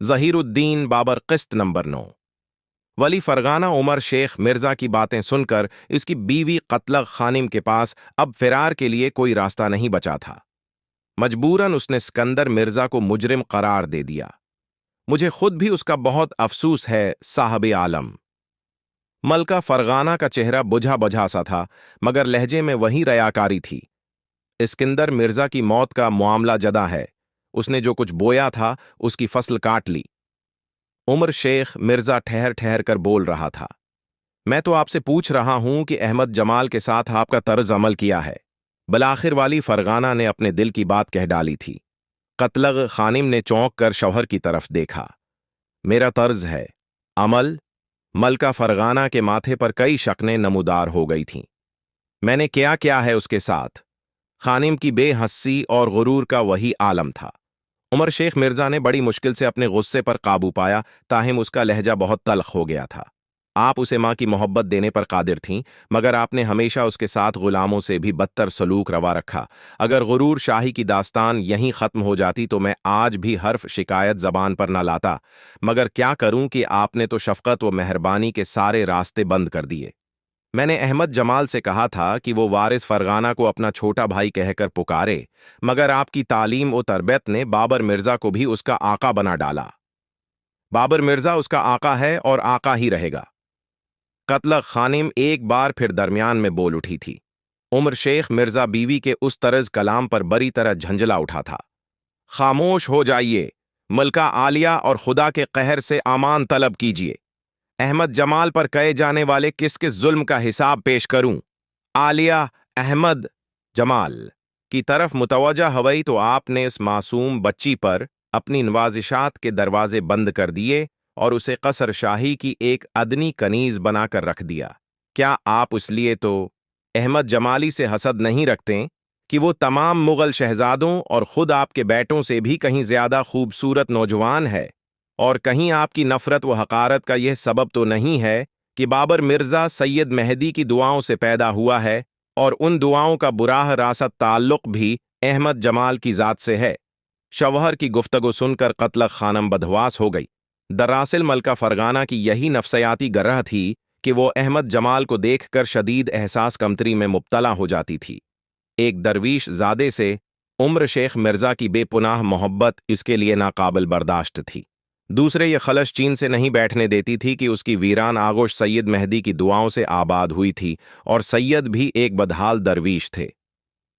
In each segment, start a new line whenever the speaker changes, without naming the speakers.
ज़हीरुद्दीन बाबर किस्त नंबर 9। वली फरगाना उमर शेख मिर्जा की बातें सुनकर इसकी बीवी कतलग खानिम के पास अब फिरार के लिए कोई रास्ता नहीं बचा था। मजबूरन उसने सिकंदर मिर्जा को मुजरिम करार दे दिया। मुझे खुद भी उसका बहुत अफसूस है साहब आलम। मलका फरगाना का चेहरा बुझा बुझा सा था, मगर लहजे में वही रयाकारी थी। सिकंदर मिर्जा की मौत का मामला जदा है। उसने जो कुछ बोया था उसकी फसल काट ली। उमर शेख मिर्जा ठहर ठहर कर बोल रहा था। मैं तो आपसे पूछ रहा हूं कि अहमद जमाल के साथ आपका तर्ज अमल किया है। बलाखिर वाली फरगाना ने अपने दिल की बात कह डाली थी। कतलग खानिम ने चौंक कर शौहर की तरफ देखा। मेरा तर्ज है अमल। मलका फरगाना के माथे पर कई शक्नें नमूदार हो गई थीं। मैंने क्या क्या है उसके साथ? खानिम की बेहस्सी और गुरूर का वही आलम था। उमर शेख मिर्जा ने बड़ी मुश्किल से अपने गुस्से पर काबू पाया, ताहिम उसका लहजा बहुत तल्ख हो गया था। आप उसे मां की मोहब्बत देने पर कादिर थीं, मगर आपने हमेशा उसके साथ गुलामों से भी बदतर सलूक रवा रखा। अगर गुरूर शाही की दास्तान यहीं खत्म हो जाती तो मैं आज भी हर्फ शिकायत जबान पर न लाता, मगर क्या करूं कि आपने तो शफकत व मेहरबानी के सारे रास्ते बंद कर दिए। मैंने अहमद जमाल से कहा था कि वो वारिस फरगाना को अपना छोटा भाई कहकर पुकारे, मगर आपकी तालीम और तरबियत ने बाबर मिर्जा को भी उसका आका बना डाला। बाबर मिर्जा उसका आका है और आका ही रहेगा। कतलग खानिम एक बार फिर दरमियान में बोल उठी थी। उमर शेख मिर्जा बीवी के उस तरज कलाम पर बरी तरह झंझला उठा था। खामोश हो जाइए। मलका आलिया और खुदा के कहर से आमान तलब कीजिए। अहमद जमाल पर कहे जाने वाले किस किस जुल्म का हिसाब पेश करूं? आलिया अहमद जमाल की तरफ मुतवज्जा हवई तो आपने इस मासूम बच्ची पर अपनी नवाजिशात के दरवाजे बंद कर दिए और उसे कसर शाही की एक अदनी कनीज बनाकर रख दिया। क्या आप इसलिए तो अहमद जमाली से हसद नहीं रखते कि वो तमाम मुगल शहजादों और खुद आपके बेटों से भी कहीं ज्यादा खूबसूरत नौजवान है? और कहीं आपकी नफरत व हकारत का यह सबब तो नहीं है कि बाबर मिर्जा सैयद मेहदी की दुआओं से पैदा हुआ है और उन दुआओं का बुराह रासत ताल्लुक भी अहमद जमाल की जात से है? शवहर की गुफ्तगू सुनकर कतलग खानम बदहवास हो गई। दरअसल मलका फरगाना की यही नफसियाती गरह थी कि वो अहमद जमाल को देखकर शदीद एहसास कमतरी में मुब्तला हो जाती थी। एक दरवीश ज़ादे से उम्र शेख मिर्जा की बेपुनाह मोहब्बत इसके लिए नाकाबिल बर्दाश्त थी। दूसरे ये खलश चीन से नहीं बैठने देती थी कि उसकी वीरान आगोश सैयद मेहदी की दुआओं से आबाद हुई थी और सैयद भी एक बदहाल दरवीश थे।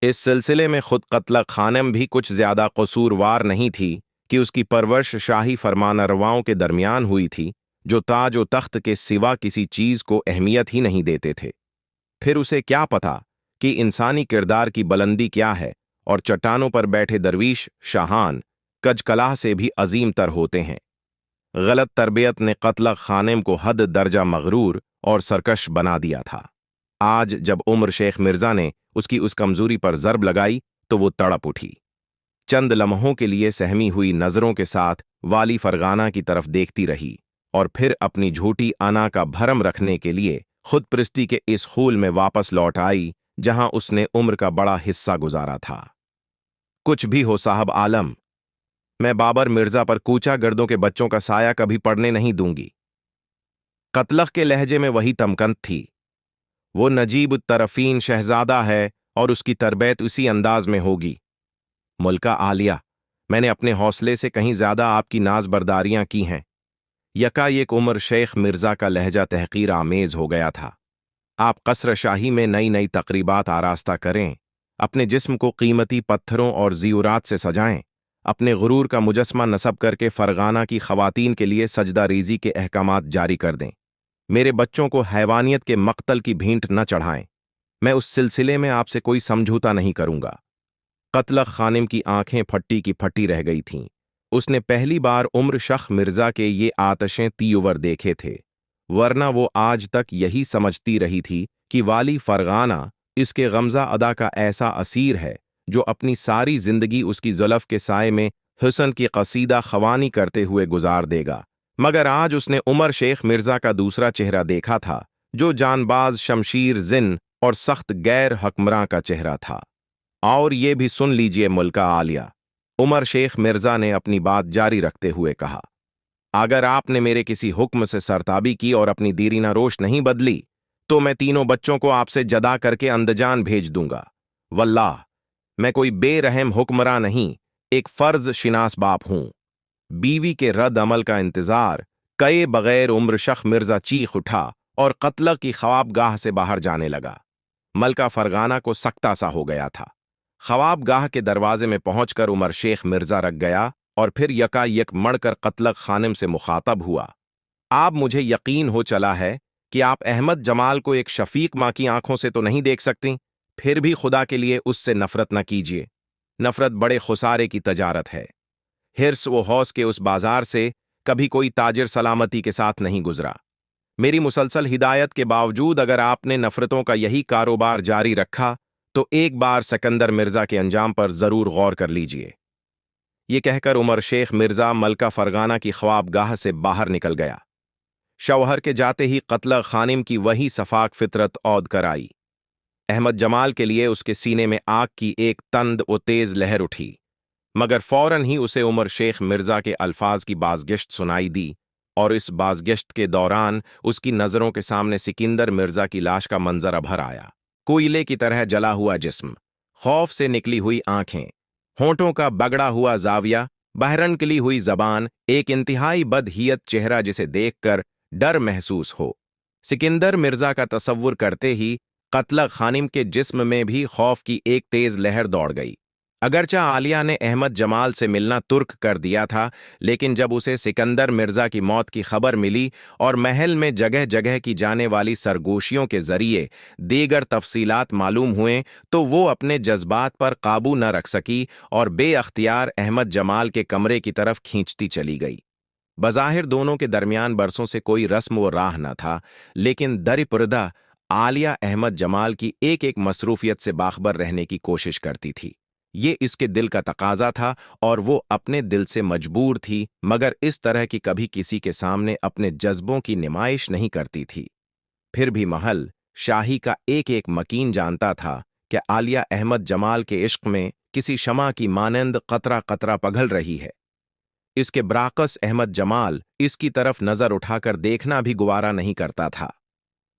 इस सिलसिले में खुद कतलग खानम भी कुछ ज्यादा कसूरवार नहीं थी कि उसकी परवरिश शाही फरमानरवाओं के दरमियान हुई थी, जो ताज व तख्त के सिवा किसी चीज को अहमियत ही नहीं देते थे। फिर उसे क्या पता कि इंसानी किरदार की बुलंदी क्या है और चट्टानों पर बैठे दरवीश शाहान कजकलाह से भी अजीम तर होते हैं। गलत तरबियत ने कतलग खानिम को हद दर्जा मगरूर और सरकश बना दिया था। आज जब उमर शेख मिर्जा ने उसकी उस कमजोरी पर जर्ब लगाई तो वो तड़प उठी। चंद लम्हों के लिए सहमी हुई नजरों के साथ वाली फरगाना की तरफ देखती रही और फिर अपनी झूठी अना का भरम रखने के लिए खुद परिस्ती के इस खूल में वापस लौट आई जहां उसने उम्र का बड़ा हिस्सा गुजारा था। कुछ भी हो साहब आलम, मैं बाबर मिर्जा पर कूचा गर्दों के बच्चों का साया कभी पड़ने नहीं दूंगी। कतलग के लहजे में वही तमकंत थी। वो नजीब तरफीन शहजादा है और उसकी तरबियत उसी अंदाज में होगी। मुल्का आलिया, मैंने अपने हौसले से कहीं ज्यादा आपकी नाज बर्दारियां की हैं। यकायक उमर शेख मिर्जा का लहजा तहकीर आमेज हो गया था। आप कसर शाही में नई नई तकरीबात आरास्ता करें, अपने जिस्म को कीमती पत्थरों और ज़ीवरात से सजाएं, अपने गुरूर का मुजस्मा नसब करके फरगाना की खवातीन के लिए सजदा रेजी के अहकामात जारी कर दें। मेरे बच्चों को हैवानियत के मक्तल की भींट न चढ़ाएं। मैं उस सिलसिले में आपसे कोई समझौता नहीं करूंगा। कतलग खानिम की आंखें फट्टी की फट्टी रह गई थीं। उसने पहली बार उम्र शख मिर्जा के ये आतशें तीवर देखे थे, वरना वो आज तक यही समझती रही थी कि वाली फरगाना इसके गमजा अदा का ऐसा असीर है जो अपनी सारी जिंदगी उसकी जुल्फ के साए में हुस्न की कसीदा खवानी करते हुए गुजार देगा। मगर आज उसने उमर शेख मिर्जा का दूसरा चेहरा देखा था, जो जानबाज शमशीर जिन और सख्त गैर हकमरां का चेहरा था। और ये भी सुन लीजिए मुल्का आलिया, उमर शेख मिर्जा ने अपनी बात जारी रखते हुए कहा। اگر آپ نے میرے کسی حکم سے سرتابی کی اور اپنی دیرینہ روش نہیں بدلی تو میں تینوں بچوں کو آپ سے جدا کر کے اندجان بھیج دوں گا۔ واللہ میں کوئی بے رحم حکمراں نہیں، ایک فرض شناس باپ ہوں۔ بیوی کے رد عمل کا انتظار کئے بغیر عمر شخ مرزا چیخ اٹھا اور قتلہ کی خوابگاہ سے باہر جانے لگا۔ ملکہ فرغانہ کو سکتہ سا ہو گیا تھا۔ خوابگاہ کے دروازے میں پہنچ کر عمر شیخ مرزا رک گیا اور پھر یکا یک مڑ کر قتلہ خانم سے مخاطب ہوا۔ آپ مجھے یقین ہو چلا ہے کہ آپ احمد جمال کو ایک شفیق ماں کی آنکھوں سے تو نہیں دیکھ سکتی، پھر بھی خدا کے لیے اس سے نفرت نہ کیجیے۔ نفرت بڑے خسارے کی تجارت ہے۔ ہرس و حوص کے اس بازار سے کبھی کوئی تاجر سلامتی کے ساتھ نہیں گزرا۔ میری مسلسل ہدایت کے باوجود اگر آپ نے نفرتوں کا یہی کاروبار جاری رکھا تو ایک بار سکندر مرزا کے انجام پر ضرور غور کر لیجئے۔ یہ کہہ کر عمر شیخ مرزا ملکہ فرغانہ کی خوابگاہ سے باہر نکل گیا۔ شوہر کے جاتے ہی قتلہ خانم کی وہی صفاق فطرت عود کر آئی۔ احمد جمال کے لیے اس کے سینے میں آگ کی ایک تند و تیز لہر اٹھی، مگر فوراً ہی اسے عمر شیخ مرزا کے الفاظ کی بازگشت سنائی دی، اور اس بازگشت کے دوران اس کی نظروں کے سامنے سکندر مرزا کی لاش کا منظر ابھر آیا۔ کوئلے کی طرح جلا ہوا جسم، خوف سے نکلی ہوئی آنکھیں، ہونٹوں کا بگڑا ہوا زاویہ، بہرنکلی ہوئی زبان، ایک انتہائی بدہیت چہرہ جسے دیکھ کر ڈر محسوس ہو۔ سکندر مرزا کا تصور کرتے ہی قتلہ خانم کے جسم میں بھی خوف کی ایک تیز لہر دوڑ گئی۔ اگرچہ عالیہ نے احمد جمال سے ملنا ترک کر دیا تھا، لیکن جب اسے سکندر مرزا کی موت کی خبر ملی اور محل میں جگہ جگہ کی جانے والی سرگوشیوں کے ذریعے دیگر تفصیلات معلوم ہوئیں تو وہ اپنے جذبات پر قابو نہ رکھ سکی اور بے اختیار احمد جمال کے کمرے کی طرف کھینچتی چلی گئی۔ بظاہر دونوں کے درمیان برسوں سے کوئی رسم و راہ نہ تھا، لیکن در پردہ عالیہ احمد جمال کی ایک ایک مصروفیت سے باخبر رہنے کی کوشش کرتی تھی۔ یہ اس کے دل کا تقاضا تھا اور وہ اپنے دل سے مجبور تھی، مگر اس طرح کی کبھی کسی کے سامنے اپنے جذبوں کی نمائش نہیں کرتی تھی۔ پھر بھی محل شاہی کا ایک ایک مکین جانتا تھا کہ عالیہ احمد جمال کے عشق میں کسی شمع کی مانند قطرہ قطرہ پگھل رہی ہے۔ اس کے براقص احمد جمال اس کی طرف نظر اٹھا کر دیکھنا بھی گوارا نہیں کرتا تھا۔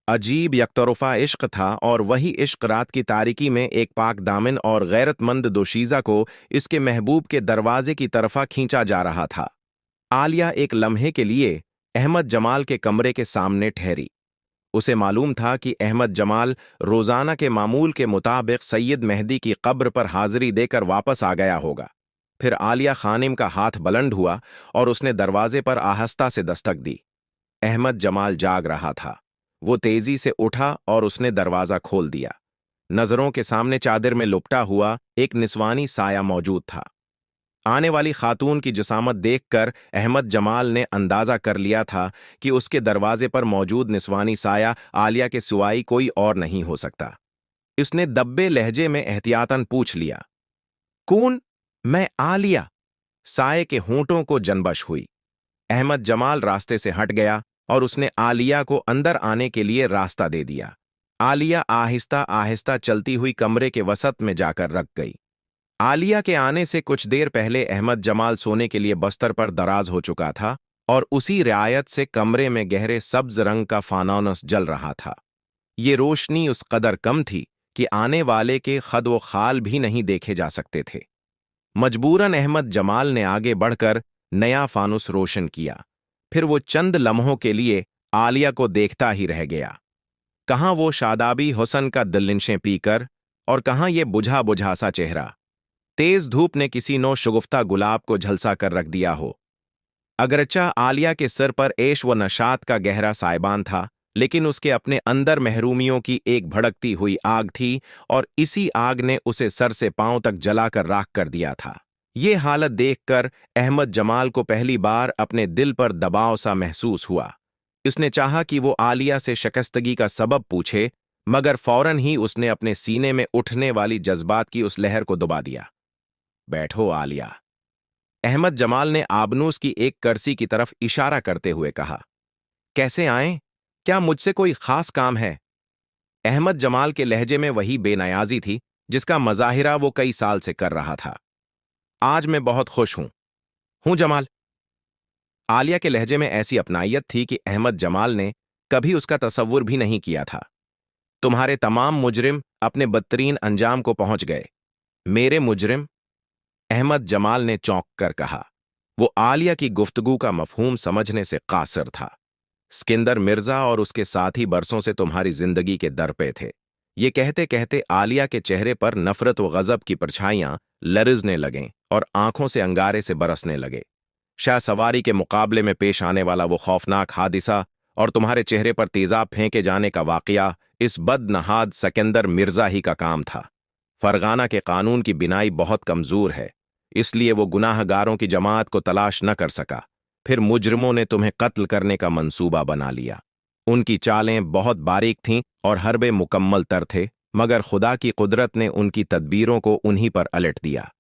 عجیب یک طرفہ عشق تھا، اور وہی عشق رات کی تاریکی میں ایک پاک دامن اور غیرت مند دوشیزہ کو اس کے محبوب کے دروازے کی طرفہ کھینچا جا رہا تھا۔ عالیہ ایک لمحے کے لیے احمد جمال کے کمرے کے سامنے ٹھہری۔ اسے معلوم تھا کہ احمد جمال روزانہ کے معمول کے مطابق سید مہدی کی قبر پر حاضری دے کر واپس آ گیا ہوگا۔ پھر عالیہ خانم کا ہاتھ بلند ہوا اور اس نے دروازے پر آہستہ سے دستک دی۔ احمد جمال جاگ رہا تھا۔ وہ تیزی سے اٹھا اور اس نے دروازہ کھول دیا۔ نظروں کے سامنے چادر میں لپٹا ہوا ایک نسوانی سایہ موجود تھا۔ آنے والی خاتون کی جسامت دیکھ کر احمد جمال نے اندازہ کر لیا تھا کہ اس کے دروازے پر موجود نسوانی سایہ عالیہ کے سوائی کوئی اور نہیں ہو سکتا۔ اس نے دبے لہجے میں احتیاطاً پوچھ لیا، کون؟ میں عالیہ۔ سائے کے ہونٹوں کو جنبش ہوئی۔ احمد جمال راستے سے ہٹ گیا اور اس نے عالیہ کو اندر آنے کے لیے راستہ دے دیا۔ عالیہ آہستہ آہستہ چلتی ہوئی کمرے کے وسط میں جا کر رک گئی۔ عالیہ کے آنے سے کچھ دیر پہلے احمد جمال سونے کے لیے بستر پر دراز ہو چکا تھا، اور اسی رعایت سے کمرے میں گہرے سبز رنگ کا فانوس جل رہا تھا۔ یہ روشنی اس قدر کم تھی کہ آنے والے کے خد و خال بھی نہیں دیکھے جا سکتے تھے۔ مجبوراً احمد جمال نے آگے بڑھ کر نیا فانوس روشن کیا۔ پھر وہ چند لمحوں کے لیے عالیہ کو دیکھتا ہی رہ گیا۔ کہاں وہ شادابی حسن کا دلنشیں پی کر، اور کہاں یہ بجھا بجھا سا چہرہ، تیز دھوپ نے کسی نو شگفتہ گلاب کو جھلسا کر رکھ دیا ہو۔ اگرچہ عالیہ کے سر پر عیش و نشاط کا گہرا سائبان تھا، لیکن اس کے اپنے اندر محرومیوں کی ایک بھڑکتی ہوئی آگ تھی، اور اسی آگ نے اسے سر سے پاؤں تک جلا کر راکھ کر دیا تھا۔ یہ حالت دیکھ کر احمد جمال کو پہلی بار اپنے دل پر دباؤ سا محسوس ہوا۔ اس نے چاہا کہ وہ عالیہ سے شکستگی کا سبب پوچھے، مگر فوراً ہی اس نے اپنے سینے میں اٹھنے والی جذبات کی اس لہر کو دبا دیا۔ بیٹھو عالیہ۔ احمد جمال نے آبنوس کی ایک کرسی کی طرف اشارہ کرتے ہوئے کہا، کیسے آئیں؟ کیا مجھ سے کوئی خاص کام ہے؟ احمد جمال کے لہجے میں وہی بے نیازی تھی جس کا مظاہرہ وہ کئی سال سے کر رہا تھا۔ آج میں بہت خوش ہوں جمال۔ आलिया के लहजे में ऐसी अपनाइयत थी कि अहमद जमाल ने कभी उसका तसव्वुर भी नहीं किया था। तुम्हारे तमाम मुजरिम अपने बदतरीन अंजाम को पहुंच गए। मेरे मुजरिम? अहमद जमाल ने चौंक कर कहा। वो आलिया की गुफ्तगू का मफहूम समझने से कासिर था। सिकंदर मिर्जा और उसके साथी बरसों से तुम्हारी जिंदगी के दर पे थे। ये कहते कहते आलिया के चेहरे पर नफरत व गजब की परछाइयां लरजने लगें और आंखों से अंगारे से बरसने लगे। शाह सवारी के मुकाबले में पेश आने वाला वो खौफनाक हादिसा और तुम्हारे चेहरे पर तेजाब फेंके जाने का वाकया इस बदनहाद सिकंदर मिर्जा ही का काम था। फरगाना के कानून की बिनाई बहुत कमजोर है, इसलिए वो गुनाहगारों की जमात को तलाश न कर सका। फिर मुजरिमों ने तुम्हें कत्ल करने का मंसूबा बना लिया। उनकी चालें बहुत बारीक थीं और हरबे मुकम्मल तर थे, मगर खुदा की कुदरत ने उनकी तदबीरों को उन्हीं पर अलट दिया।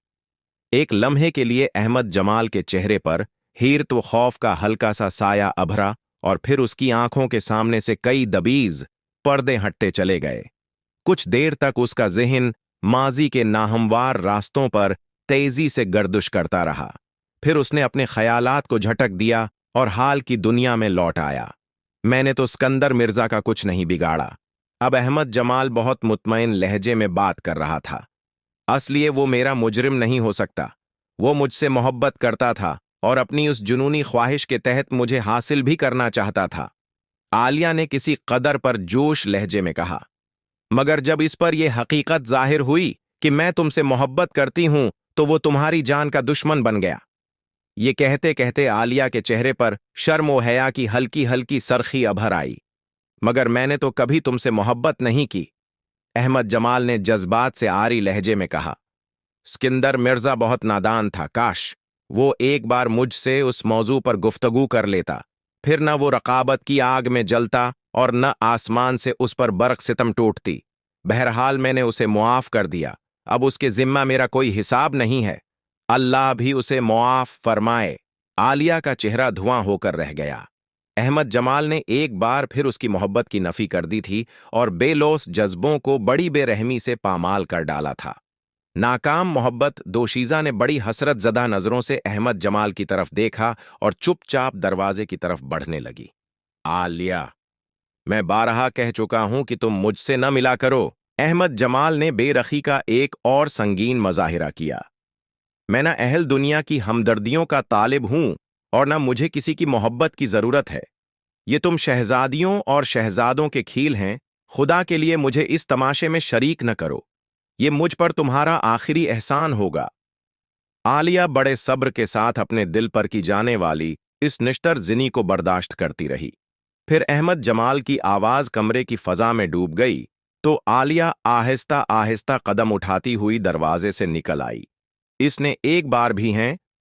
एक लम्हे के लिए अहमद जमाल के चेहरे पर हीरत व खौफ का हल्का सा साया अभरा और फिर उसकी आंखों के सामने से कई दबीज पर्दे हटते चले गए। कुछ देर तक उसका ज़हन माजी के नाहमवार रास्तों पर तेजी से गर्दिश करता रहा। फिर उसने अपने ख्यालात को झटक दिया और हाल की दुनिया में लौट आया। मैंने तो सिकंदर मिर्जा का कुछ नहीं बिगाड़ा। अब अहमद जमाल बहुत मुतमईन लहजे में बात कर रहा था। असलिए वो मेरा मुजरिम नहीं हो सकता। वो मुझसे मोहब्बत करता था और अपनी उस जुनूनी ख्वाहिश के तहत मुझे हासिल भी करना चाहता था। आलिया ने किसी कदर पर जोश लहजे में कहा। मगर जब इस पर यह हकीकत जाहिर हुई कि मैं तुमसे मोहब्बत करती हूं तो वो तुम्हारी जान का दुश्मन बन गया। ये कहते कहते आलिया के चेहरे पर शर्म व हया की हल्की हल्की सरखी अभर आई। मगर मैंने तो कभी तुमसे मोहब्बत नहीं की, अहमद जमाल ने जज्बात से आरी लहजे में कहा। सिकंदर मिर्जा बहुत नादान था। काश वो एक बार मुझसे उस मौजू पर गुफ्तगू कर लेता, फिर न वो रकाबत की आग में जलता और न आसमान से उस पर बर्क सितम टूटती। बहरहाल मैंने उसे मुआफ कर दिया। अब उसके जिम्मा मेरा कोई हिसाब नहीं है। अल्लाह भी उसे मुआफ फरमाए। आलिया का चेहरा धुआं होकर रह गया। अहमद जमाल ने एक बार फिर उसकी मोहब्बत की नफी कर दी थी और बेलोस जज्बों को बड़ी बेरहमी से पामाल कर डाला था। नाकाम मोहब्बत दोशीज़ा ने बड़ी हसरत ज़दा नज़रों से अहमद जमाल की तरफ देखा और चुपचाप दरवाजे की तरफ बढ़ने लगी। आलिया, मैं बारहा कह चुका हूं कि तुम मुझसे न मिला करो। अहमद जमाल ने बेरखी का एक और संगीन मजाहिरा किया। मैं न अहल दुनिया की हमदर्दियों का तालिब हूं और न मुझे किसी की मोहब्बत की जरूरत है। ये तुम शहजादियों और शहजादों के खील हैं। खुदा के लिए मुझे इस तमाशे में शरीक न करो। ये मुझ पर तुम्हारा आखिरी एहसान होगा। आलिया बड़े सब्र के साथ अपने दिल पर की जाने वाली इस निश्तर जिनी को बर्दाश्त करती रही। फिर अहमद जमाल की आवाज कमरे की फजा में डूब गई तो आलिया आहिस्ता आहिस्ता कदम उठाती हुई दरवाजे से निकल आई। इसने एक बार भी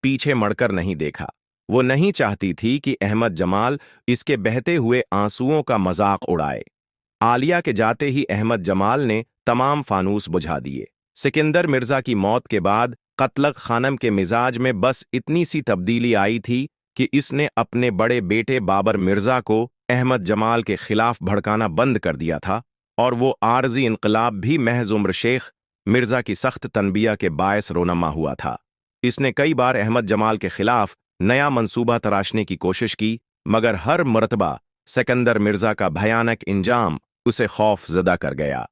पीछे मुड़कर नहीं देखा। वो नहीं चाहती थी कि अहमद जमाल इसके बहते हुए आंसुओं का मजाक उड़ाए। आलिया के जाते ही अहमद जमाल ने तमाम फानूस बुझा दिए। सिकंदर मिर्जा की मौत के बाद कत्लक खानम के मिजाज में बस इतनी सी तब्दीली आई थी कि इसने अपने बड़े बेटे बाबर मिर्जा को अहमद जमाल के खिलाफ भड़काना बंद कर दिया था और वो आरजी इनकलाब भी महज उम्र शेख मिर्जा की सख्त तनबिया के बायस रोनमा हुआ था। इसने कई बार अहमद जमाल के खिलाफ नया मंसूबा तराशने की कोशिश की, मगर हर मर्तबा सिकंदर मिर्जा का भयानक इंजाम उसे खौफ ज़दा कर गया।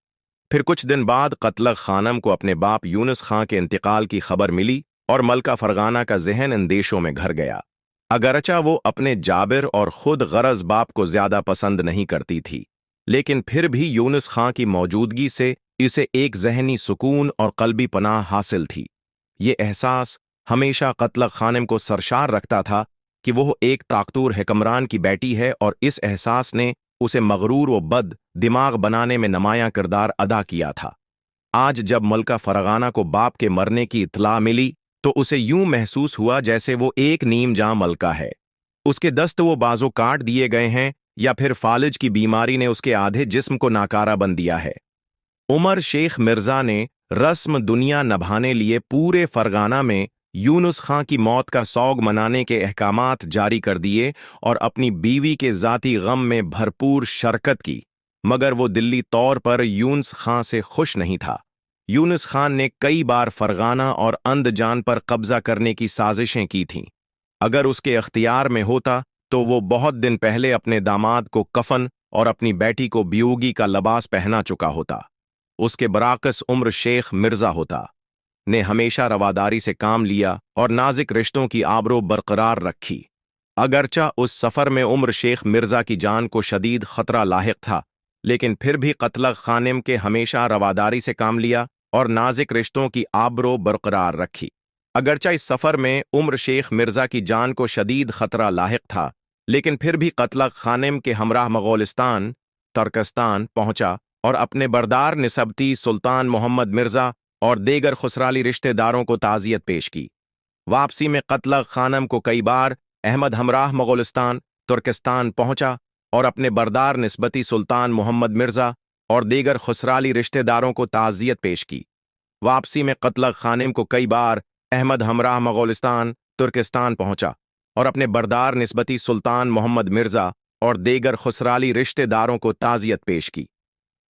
फिर कुछ दिन बाद कत्लक खानम को अपने बाप यूनुस खां के इंतकाल की खबर मिली और मलका फरगाना का जहन अंदेशों में घर गया। अगरचा वो अपने जाबिर और खुद गरज बाप को ज्यादा पसंद नहीं करती थी, लेकिन फिर भी यूनुस खां की मौजूदगी से इसे एक जहनी सुकून और कल्बी पनाह हासिल थी। ये एहसास हमेशा कत्लक खानम को सरशार रखता था कि वो एक ताकतूर हुक्मरान की बेटी है और इस एहसास ने उसे मगरूर व बद दिमाग बनाने में नुमायां किरदार अदा किया था। आज जब मलका फरगाना को बाप के मरने की इत्तला मिली तो उसे यूं महसूस हुआ जैसे वो एक नीम जां मलका है। उसके दस्त वो बाजू काट दिए गए हैं या फिर फालिज की बीमारी ने उसके आधे जिस्म को नाकारा बन दिया है। उमर शेख मिर्जा ने रस्म दुनिया नभाने लिए पूरे फरगाना में यूनुस खां की मौत का सौग मनाने के अहकामात जारी कर दिए और अपनी बीवी के जाती गम में भरपूर शरकत की, मगर वो दिल्ली तौर पर यूनुस खां से खुश नहीं था। यूनुस खान ने कई बार फरगाना और अंदजान पर कब्जा करने की साजिशें की थीं। अगर उसके अख्तियार में होता तो वो बहुत दिन पहले अपने दामाद को कफन और अपनी बेटी को बियोगी का लिबास पहना चुका होता। उसके बराकस उम्र शेख मिर्जा होता ने हमेशा रवादारी से काम लिया और नाजिक रिश्तों की आबरो बरकरार रखी। अगरचा उस सफ़र में उम्र शेख मिर्जा की जान को शदीद खतरा लाहिक था, लेकिन फिर भी कत्ल खानिम के हमेशा रवादारी से काम लिया और नाजिक रिश्तों की आबरो बरकरार रखी। अगरचा इस सफ़र में उम्र शेख मिर्जा की जान को शदीद खतरा लाहिक था, लेकिन फिर भी कत्ल खानिम के हमराह मंगोलिस्तान तुर्कस्तान पहुंचा और अपने बरदार निसबती सुल्तान मोहम्मद मिर्जा और दीगर खुसराली रिश्तेदारों को ताज़ियत पेश की। वापसी में कत्ल खानम को कई बार अहमद हमराह मंगोलिस्तान तुर्कस्तान पहुंचा और अपने बरदार निस्बती सुल्तान मोहम्मद मिर्जा और दीगर खुसराली रिश्तेदारों को ताज़ियत पेश की। वापसी में कत्ल खानिम को कई बार अहमद हमराह मंगोलिस्तान तुर्कस्तान पहुंचा और अपने बरदार निस्बती सुल्तान मोहम्मद मिर्जा और दीगर खुसराली रिश्तेदारों को ताज़ियत पेश की।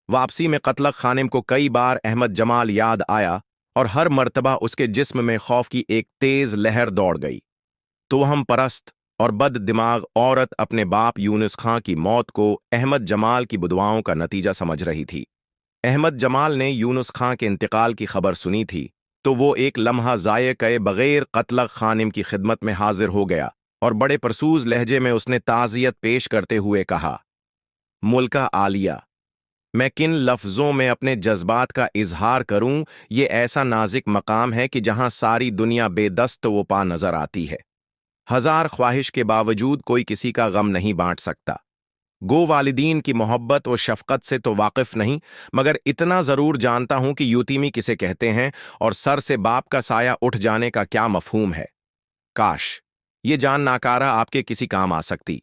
वापसी में कत्ल खानिम को कई बार अहमद जमाल याद आया और हर मर्तबा उसके जिस्म में खौफ की एक तेज लहर दौड़ गई। तो हम परस्त और बद दिमाग औरत अपने बाप यूनुस खां की मौत को अहमद जमाल की बुदवाओं का नतीजा समझ रही थी। अहमद जमाल ने यूनुस खां के इंतकाल की खबर सुनी थी तो वो एक लम्हा ज़ाये कए बगैर कत्ल खानिम की खिदमत में हाजिर हो गया और बड़े परसूज लहजे में उसने ताज़ियत पेश करते हुए कहा, मुल्का आलिया, मैं किन लफ्ज़ों में अपने जज्बात का इजहार करूं। ये ऐसा नाजिक मकाम है कि जहां सारी दुनिया बेदस्त व पा नजर आती है। हजार ख्वाहिश के बावजूद कोई किसी का गम नहीं बांट सकता। गो वालिदीन की मोहब्बत और शफकत से तो वाकिफ नहीं, मगर इतना ज़रूर जानता हूं कि यूतीमी किसे कहते हैं और सर से बाप का साया उठ जाने का क्या मफहूम है। काश ये जान नाकारा आपके किसी काम आ सकती।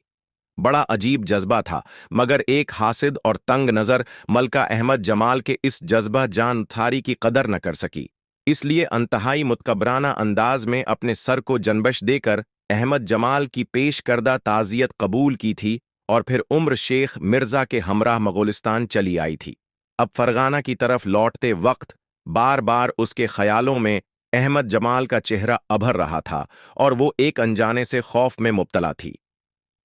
बड़ा अजीब जज्बा था, मगर एक हासिद और तंग नज़र मलका अहमद जमाल के इस जज्बा जान थारी की कदर न कर सकी, इसलिए अंतहाई मुतकबराना अंदाज में अपने सर को जनबश देकर अहमद जमाल की पेश करदा ताज़ियत कबूल की थी और फिर उम्र शेख मिर्जा के हमराह मंगोलिस्तान चली आई थी। अब फरगाना की तरफ लौटते वक्त बार बार उसके ख्यालों में अहमद जमाल का चेहरा अभर रहा था और वो एक अनजाने से खौफ में मुब्तला थी।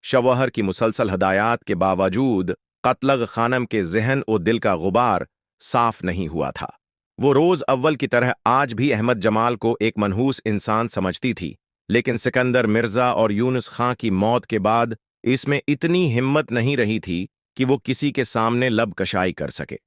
शवहर की मुसलसल हदायत के बावजूद कत्ल खानम के जहन और दिल का गुबार साफ नहीं हुआ था। वो रोज अव्वल की तरह आज भी अहमद जमाल को एक मनहूस इंसान समझती थी, लेकिन सिकंदर मिर्जा और यूनुस खां की मौत के बाद इसमें इतनी हिम्मत नहीं रही थी कि वो किसी के सामने लब कशाई कर सके।